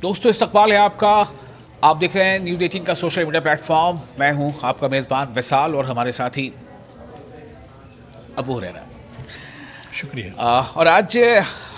दोस्तों, इस्तकबाल है आपका। आप देख रहे हैं न्यूज़ 18 का सोशल मीडिया प्लेटफॉर्म। मैं हूं आपका मेज़बान विसाल और हमारे साथी अबू हुरैरा। शुक्रिया। और आज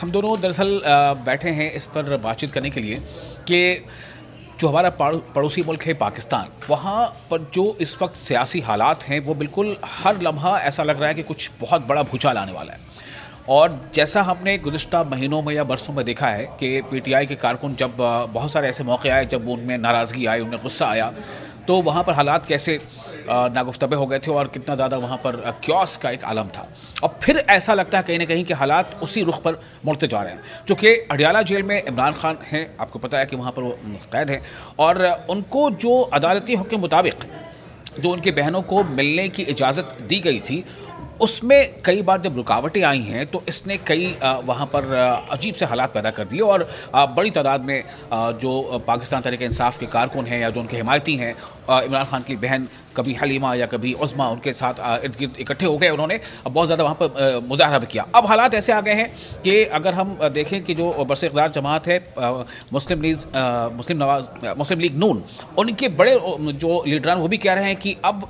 हम दोनों दरअसल बैठे हैं इस पर बातचीत करने के लिए कि जो हमारा पड़ोसी मुल्क है पाकिस्तान, वहाँ पर जो इस वक्त सियासी हालात हैं वो बिल्कुल हर लम्हा ऐसा लग रहा है कि कुछ बहुत बड़ा भूचाल आने वाला है। और जैसा हमने गुज़िश्ता महीनों में या बरसों में देखा है कि पीटीआई के कारकुन जब बहुत सारे ऐसे मौके आए जब उनमें नाराज़गी आई, उनमें गुस्सा आया, तो वहाँ पर हालात कैसे नागुफ्तबे हो गए थे और कितना ज़्यादा वहाँ पर क्योस का एक आलम था। और फिर ऐसा लगता है कहीं ना कहीं कि हालात उसी रुख पर मुड़ते जा रहे हैं। चूँकि अडियाला जेल में इमरान खान हैं, आपको पता है कि वहाँ पर वो कैद हैं, और उनको जो अदालती हुक्म के मुताबिक जो उनकी बहनों को मिलने की इजाज़त दी गई थी, उसमें कई बार जब रुकावटें आई हैं तो इसने कई वहाँ पर अजीब से हालात पैदा कर दिए। और बड़ी तादाद में जो पाकिस्तान तहरीक-ए-इंसाफ के कारकुन हैं या जो उनके हिमायती हैं, इमरान खान की बहन कभी हलीमा या कभी उज़्मा, उनके साथ इर्द गिर्द इकट्ठे हो गए। उन्होंने बहुत ज़्यादा वहाँ पर मुजाहरा भी किया। अब हालात ऐसे आ गए हैं कि अगर हम देखें कि जो बरसे-इक़्तिदार जमात है मुस्लिम लीग नून, उनके बड़े जो लीडरान वो भी कह रहे हैं कि अब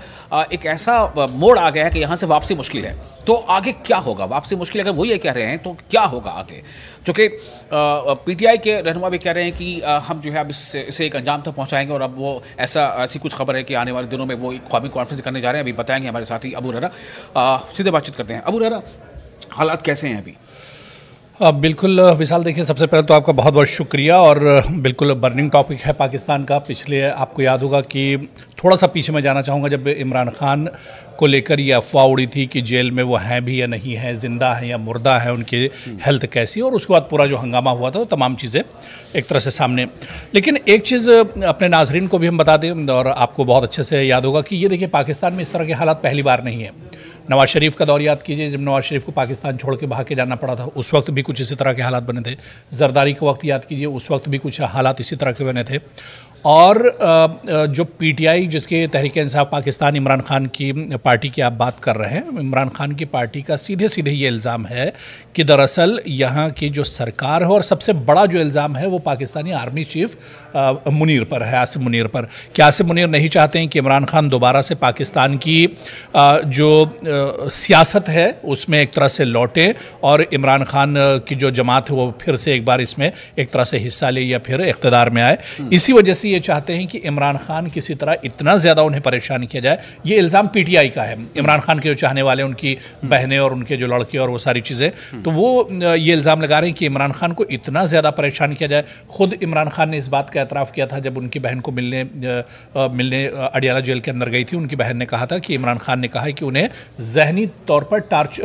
एक ऐसा मोड़ आ गया है कि यहाँ से वापसी मुश्किल है। तो आगे क्या होगा? वापसी मुश्किल अगर वो ये कह रहे हैं तो क्या होगा आगे? चूँकि पीटीआई के रहनुमा भी कह रहे हैं कि हम जो है अब इसे एक अंजाम तक पहुँचाएंगे, और अब वो ऐसी कुछ खबर है कि आने वाले दिनों में वो एक कौमी कॉन्फ्रेंस करने जा रहे हैं। अभी बताएंगे हमारे साथी अबू हुरैरा। सीधे बातचीत करते हैं। अबू हुरैरा, हालात कैसे हैं अभी? बिल्कुल विशाल, देखिए सबसे पहले तो आपका बहुत बहुत शुक्रिया। और बिल्कुल बर्निंग टॉपिक है पाकिस्तान का। पिछले आपको याद होगा कि थोड़ा सा पीछे मैं जाना चाहूँगा, जब इमरान खान को लेकर ये अफवाह उड़ी थी कि जेल में वो हैं भी या नहीं हैं, ज़िंदा हैं या मुर्दा हैं, उनकी हेल्थ कैसी, और उसके बाद पूरा जो हंगामा हुआ था वो तमाम चीज़ें एक तरह से सामने। लेकिन एक चीज़ अपने नाजरीन को भी हम बता दें, और आपको बहुत अच्छे से याद होगा कि ये देखिए पाकिस्तान में इस तरह के हालात पहली बार नहीं है। नवाज़ शरीफ का दौर याद कीजिए, जब नवाज़ शरीफ को पाकिस्तान छोड़ के भाग के जाना पड़ा था, उस वक्त भी कुछ इसी तरह के हालात बने थे। जरदारी के वक्त याद कीजिए, उस वक्त भी कुछ हालात इसी तरह के बने थे। और जो पीटीआई, जिसके तहरीक-ए-इंसाफ पाकिस्तान, इमरान खान की पार्टी की आप बात कर रहे हैं, इमरान खान की पार्टी का सीधे सीधे ये इल्ज़ाम है कि दरअसल यहाँ की जो सरकार है, और सबसे बड़ा जो इल्ज़ाम है वो पाकिस्तानी आर्मी चीफ मुनीर पर है, आसिम मुनीर पर। कि आसिम मुनीर नहीं चाहते हैं कि इमरान खान दोबारा से पाकिस्तान की जो सियासत है उसमें एक तरह से लौटे, और इमरान खान की जो जमात है वो फिर से एक बार इसमें एक तरह से हिस्सा ले या फिर इक़्तिदार में आए। इसी वजह से ये चाहते हैं कि इमरान खान किसी तरह इतना ज़्यादा उन्हें परेशान किया जाए। ये इल्ज़ाम पीटीआई का है। इमरान खान के जो चाहने वाले, उनकी बहनें और उनके जो लड़के और वो सारी चीज़ें, तो वो ये इल्ज़ाम लगा रहे हैं कि इमरान खान को इतना ज़्यादा परेशान किया जाए। ख़ुद इमरान खान ने इस बात का एतराफ़ किया था जब उनकी बहन को मिलने अडियाला जेल के अंदर गई थी। उनकी बहन ने कहा था कि इमरान खान ने कहा है कि उन्हें ज़हनी तौर पर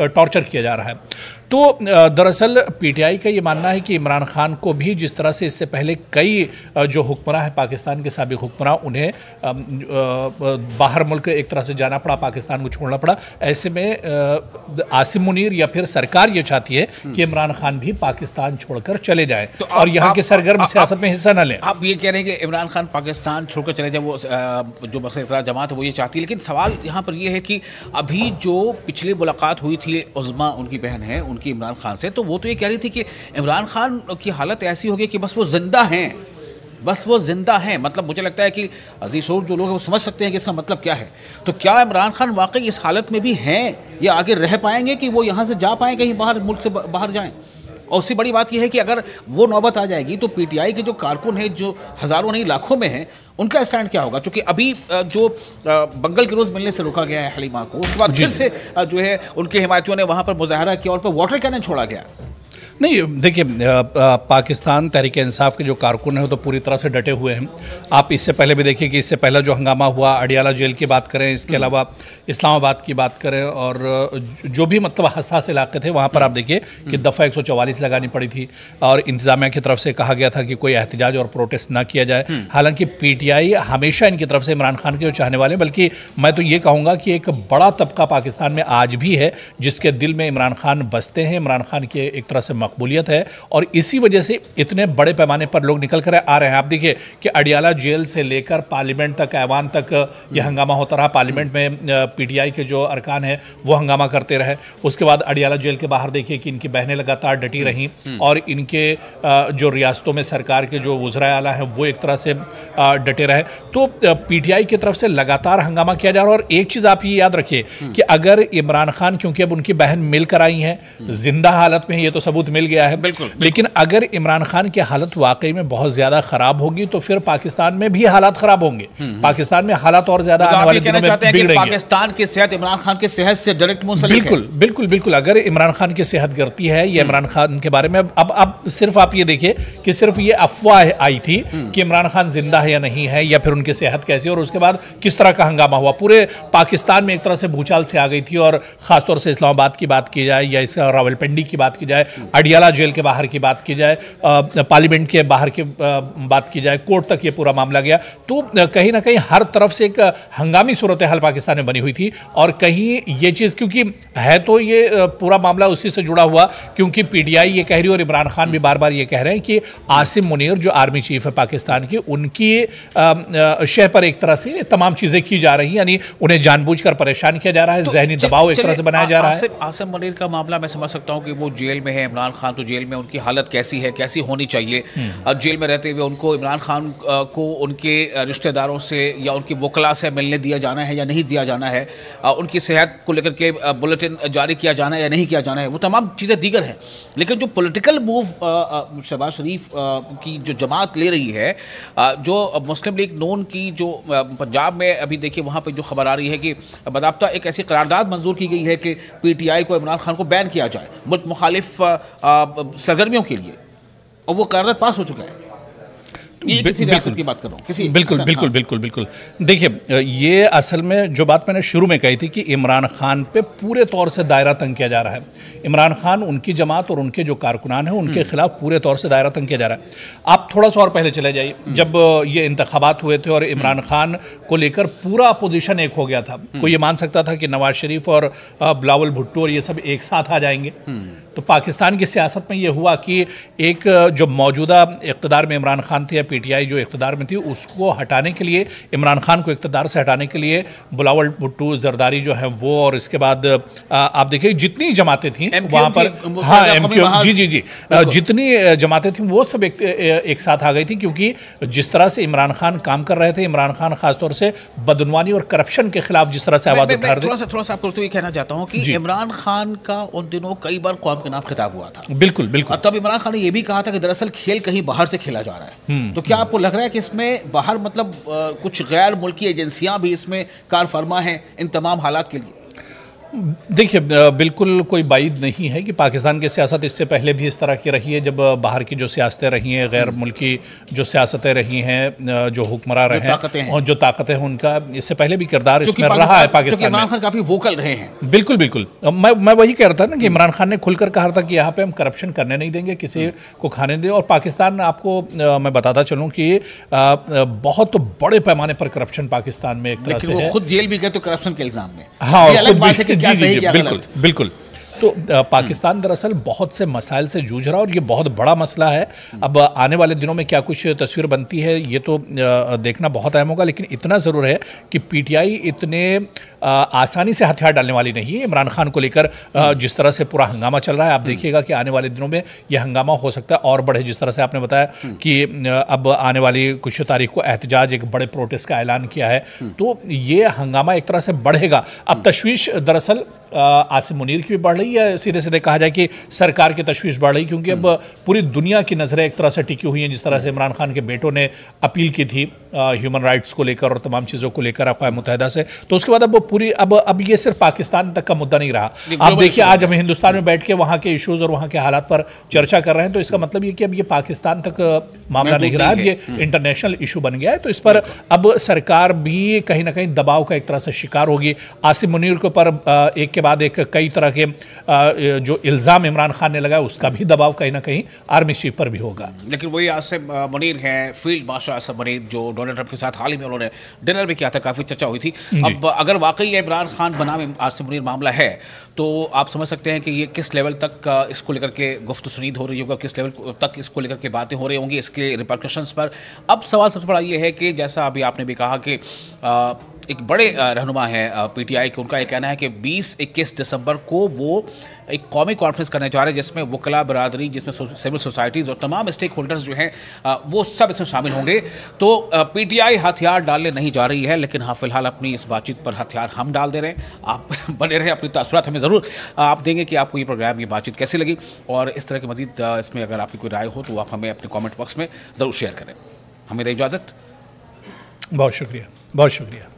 टॉर्चर किया जा रहा है। तो दरअसल पीटीआई का ये मानना है कि इमरान खान को भी, जिस तरह से इससे पहले कई जो हुक्मरान हैं पाकिस्तान के साबिक़ हुक्मरान, उन्हें बाहर मुल्क एक तरह से जाना पड़ा, पाकिस्तान को छोड़ना पड़ा, ऐसे में आसिम मुनीर या फिर सरकार ये चाहती है कि इमरान खान भी पाकिस्तान छोड़कर चले जाएं, तो और यहाँ के सरगर्म सियासत में हिस्सा न लें। आप ये कह रहे हैं कि इमरान खान पाकिस्तान छोड़कर चले जाए, वो जो बरसे-इक़्तिदार जमात है वो ये चाहती है। लेकिन सवाल यहाँ पर ये है कि अभी जो पिछली मुलाकात हुई थी उज़्मा, उनकी बहन है, की इमरान खान से, तो वो तो ये कह रही थी कि इमरान खान की हालत ऐसी हो गई कि बस वो जिंदा हैं, बस वो जिंदा हैं। मतलब मुझे लगता है कि अजीज शोर जो लोग हैं वो समझ सकते हैं कि इसका मतलब क्या है। तो क्या इमरान खान वाकई इस हालत में भी हैं, या आगे रह पाएंगे कि वो यहाँ से जा पाएँ, कहीं बाहर, मुल्क से बाहर जाएँ? और उससे बड़ी बात यह है कि अगर वो नौबत आ जाएगी तो पीटीआई के जो कारकुन हैं, जो हज़ारों नहीं लाखों में हैं, उनका स्टैंड क्या होगा? क्योंकि अभी जो बंगल के रोज़ मिलने से रोका गया है हलीमा को, उसके बाद फिर से जो है उनके हिमायतियों ने वहाँ पर मुजाहरा किया और पर वाटर कैनन छोड़ा गया। नहीं, देखिए पाकिस्तान तहरीक-ए-इंसाफ के जो कारकुन हैं वो तो पूरी तरह से डटे हुए हैं। आप इससे पहले भी देखिए कि इससे पहले जो हंगामा हुआ, अडियाला जेल की बात करें, इसके अलावा इस्लामाबाद की बात करें, और जो भी मतलब हसास इलाके थे वहाँ पर आप देखिए कि दफ़ा 144 लगानी पड़ी थी, और इंतज़ामिया की तरफ से कहा गया था कि कोई एहतजाज और प्रोटेस्ट ना किया जाए। हालांकि पीटीआई हमेशा इनकी तरफ से इमरान खान के जो चाहने वाले, बल्कि मैं तो ये कहूँगा कि एक बड़ा तबका पाकिस्तान में आज भी है जिसके दिल में इमरान खान बसते हैं, इमरान खान के एक तरह से मकबूलियत है और इसी वजह से इतने बड़े पैमाने पर लोग निकल कर आ रहे हैं। आप देखिए कि अडियाला जेल से लेकर पार्लियामेंट तक, ऐवान तक यह हंगामा होता रहा। पार्लियामेंट में पीटीआई के जो अरकान हैं वो हंगामा करते रहे। उसके बाद अडियाला जेल के बाहर देखिए कि इनकी बहनें लगातार डटी रहीं और इनके जो रियासतों में सरकार के जो वज़राए आला हैं वो एक तरह से डटे रहे। तो पीटीआई की तरफ से लगातार हंगामा किया जा रहा है। और एक चीज़ आप ये याद रखिए कि अगर इमरान खान, क्योंकि अब उनकी बहन मिल कर आई हैं, जिंदा हालत में ये तो सबूत मिल गया है, लेकिन अगर इमरान खान की हालत वाकई में बहुत ज़्यादा ख़राब होगी तो फिर पाकिस्तान में भी हालात ख़राब होंगे। पाकिस्तान में हालात और ज़्यादा आने वाले दिनों में बिगड़ेंगे। पाकिस्तान की सेहत इमरान खान की सेहत से डायरेक्ट मुंसलिक है। बिल्कुल बिल्कुल। अगर इमरान खान की सेहत गिरती है या इमरान खान के बारे में अब सिर्फ आप ये देखिए कि सिर्फ ये अफवाह आई थी कि इमरान खान जिंदा है या नहीं है या फिर उनकी सेहत कैसी है, और उसके बाद किस तरह का हंगामा हुआ। पूरे पाकिस्तान में एक तरह से भूचाल से आ गई थी। और ख़ासतौर से इस्लामाबाद की बात की जाए या इस रावलपिंडी की बात की जाए, अडियाला जेल के बाहर की बात की जाए, पार्लियामेंट के बाहर की बात की जाए, कोर्ट तक ये पूरा मामला गया। तो कहीं ना कहीं हर तरफ से एक हंगामी सूरत हाल पाकिस्तान में बनी हुई थी। और कहीं ये चीज़, क्योंकि है तो ये पूरा मामला उसी से जुड़ा हुआ, क्योंकि पीटीआई ये कह रही है और इमरान खान भी बार बार ये कह रहे हैं कि आसिम मुनीर जो आर्मी चीफ है पाकिस्तान की, उनकी शह पर एक तरह से तमाम चीज़ें की जा रही हैं, यानी उन्हें जानबूझकर परेशान किया जा रहा है, जहनी दबाव एक तरह से बनाया जा रहा है। आसिम मुनीर का मामला मैं समझ सकता हूँ कि वो जेल में है, इमरान खान तो जेल में, उनकी हालत कैसी है, कैसी होनी चाहिए। अब जेल में रहते हुए उनको, इमरान खान को उनके रिश्तेदारों से या उनकी वकला से मिलने दिया जाना है या नहीं दिया जाना है, उनकी सेहत को लेकर के बुलेटिन जारी किया जाना है या नहीं किया जाना है, वो तमाम चीज़ें दीगर हैं। लेकिन जो पॉलिटिकल मूव शहबाज शरीफ की जो जमात ले रही है, जो मुस्लिम लीग नून की जो पंजाब में अभी देखिए वहाँ पे जो खबर आ रही है कि बाकायदा एक ऐसी करारदाद मंजूर की गई है कि पीटीआई को, इमरान खान को बैन किया जाए मुल्क मुखालिफ सरगर्मियों के लिए, और वो करारदाद पास हो चुका है। ये किसी रियासत की बात कर रहा हूँ, किसी बिल्कुल बिल्कुल बिल्कुल बिल्कुल। देखिए ये असल में जो बात मैंने शुरू में कही थी कि इमरान खान पे पूरे तौर से दायरा तंग किया जा रहा है। इमरान खान, उनकी जमात और उनके जो कारकुनान हैं उनके खिलाफ पूरे तौर से दायरा तंग किया जा रहा है। आप थोड़ा सा और पहले चले जाइए, जब ये इंतखाबात हुए थे और इमरान खान को लेकर पूरा अपोजिशन एक हो गया था। कोई ये मान सकता था कि नवाज शरीफ और बिलावल भुट्टो और ये सब एक साथ आ जाएंगे। तो पाकिस्तान की सियासत में ये हुआ कि एक जो मौजूदा इक़्तिदार में इमरान खान थे, पीटीआई जो इक़्तिदार में थी, उसको हटाने के लिए, इमरान खान को इक़्तिदार से हटाने के लिए बिलावल भुट्टो, जरदारी जो है वो, और इसके बाद आप देखिए जितनी जमातें थी वहाँ पर, हाँ एमक्यू, जी, जितनी जमातें थी वो सब एक साथ आ गई थी। क्योंकि जिस तरह से इमरान खान काम कर रहे थे, इमरान खान खासतौर से बदनवानी और करप्शन के खिलाफ जिस तरह से आवाज़ उठा रहे थे। थोड़ा सा आपको तो ये कहना चाहता हूँ कि इमरान खान का उन दिनों कई बार कौम के नाम खिताब हुआ था। बिल्कुल बिल्कुल। तब इमरान खान ने यह भी कहा था कि दरअसल खेल कहीं बाहर से खेला जा रहा है। तो क्या आपको लग रहा है कि इसमें बाहर मतलब कुछ गैर मुल्की एजेंसियां भी इसमें कार फरमा हैं इन तमाम हालात के लिए? देखिए बिल्कुल कोई बाइद नहीं है कि पाकिस्तान की सियासत इससे पहले भी इस तरह की रही है। जब बाहर की जो सियासतें रही हैं, गैर मुल्की जो सियासतें रही हैं, जो हुक्मरान रहे हैं और जो ताकतें हैं, उनका इससे पहले भी किरदार इसमें रहा है पाकिस्तान में। इमरान खान काफ़ी वोकल रहे हैं। बिल्कुल बिल्कुल। मैं वही कह रहा था ना कि इमरान खान ने खुलकर कहा था कि यहाँ पे हम करप्शन करने नहीं देंगे, किसी को खाने दें। और पाकिस्तान, आपको मैं बताता चलूँ कि बहुत बड़े पैमाने पर करप्शन पाकिस्तान में एक तरह से है। खुद जेल भी गए तो करप्शन के इल्ज़ाम में। हाँ, जी, बिल्कुल बिल्कुल। तो पाकिस्तान दरअसल बहुत से मसाइल से जूझ रहा है और ये बहुत बड़ा मसला है। अब आने वाले दिनों में क्या कुछ तस्वीर बनती है ये तो देखना बहुत अहम होगा। लेकिन इतना ज़रूर है कि पीटीआई इतने आसानी से हथियार डालने वाली नहीं है इमरान खान को लेकर। जिस तरह से पूरा हंगामा चल रहा है, आप देखिएगा कि आने वाले दिनों में यह हंगामा हो सकता है और बढ़े। जिस तरह से आपने बताया कि अब आने वाली कुछ तारीख को एहतजाज, एक बड़े प्रोटेस्ट का ऐलान किया है, तो ये हंगामा एक तरह से बढ़ेगा। अब तशवीश दरअसल आसिम मुनीर की भी बढ़ रही है, सीधे सीधे कहा जाए कि सरकार की तशवीश बढ़ रही, क्योंकि अब पूरी दुनिया की नज़रें एक तरह से टिकी हुई हैं। जिस तरह से इमरान खान के बेटों ने अपील की थी ह्यूमन राइट्स को लेकर और तमाम चीज़ों को लेकर अक़वाम मुत्तहिदा से, तो उसके बाद अब पूरी अब ये सिर्फ पाकिस्तान तक का मुद्दा नहीं रहा। आप देखिए आज हम हिंदुस्तान में बैठ के वहाँ के इशूज़ और वहाँ के हालात पर चर्चा कर रहे हैं, तो इसका मतलब ये कि अब ये पाकिस्तान तक मामला नहीं रहा, ये इंटरनेशनल इशू बन गया है। तो इस पर अब सरकार भी कहीं ना कहीं दबाव का एक तरह से शिकार होगी। आसिम मुनीर के ऊपर एक के बाद एक कई तरह के जो इल्ज़ाम इमरान खान ने लगाया, उसका भी दबाव कहीं ना कहीं आर्मी चीफ पर भी होगा। लेकिन वही आसिम मुनीर हैं, फील्ड मार्शल आसिम मुनीर, जो डोनाल्ड ट्रंप के साथ हाल ही में उन्होंने डिनर भी किया था, काफ़ी चर्चा हुई थी। अब अगर वाकई ये इमरान खान बनाम आसिम मुनीर मामला है तो आप समझ सकते हैं कि ये किस लेवल तक इसको लेकर के गुफ्तगू सुनीद हो रही होगा, किस लेवल तक इसको लेकर के बातें हो रही होंगी, इसके रिपरकशंस पर। अब सवाल सबसे बड़ा ये है कि जैसा अभी आपने भी कहा कि एक बड़े रहनुमा है पीटीआई के, उनका ये कहना है कि 20-21 दिसंबर को वो एक कौमी कॉन्फ्रेंस करने जा रहे हैं जिसमें वकला बरादरी, जिसमें सिविल सोसाइटीज़ और तमाम स्टेक होल्डर्स जो हैं वो सब इसमें शामिल होंगे। तो पीटीआई हथियार डालने नहीं जा रही है, लेकिन हाँ फिलहाल अपनी इस बातचीत पर हथियार हम डाल दे रहे हैं। आप बने रहें, अपनी तासुरात हमें ज़रूर आप देंगे कि आपको ये प्रोग्राम, ये बातचीत कैसी लगी, और इस तरह के मज़ीद इसमें अगर आपकी कोई राय हो तो आप हमें अपने कॉमेंट बॉक्स में ज़रूर शेयर करें। हमें दें इजाज़त। बहुत शुक्रिया, बहुत शुक्रिया।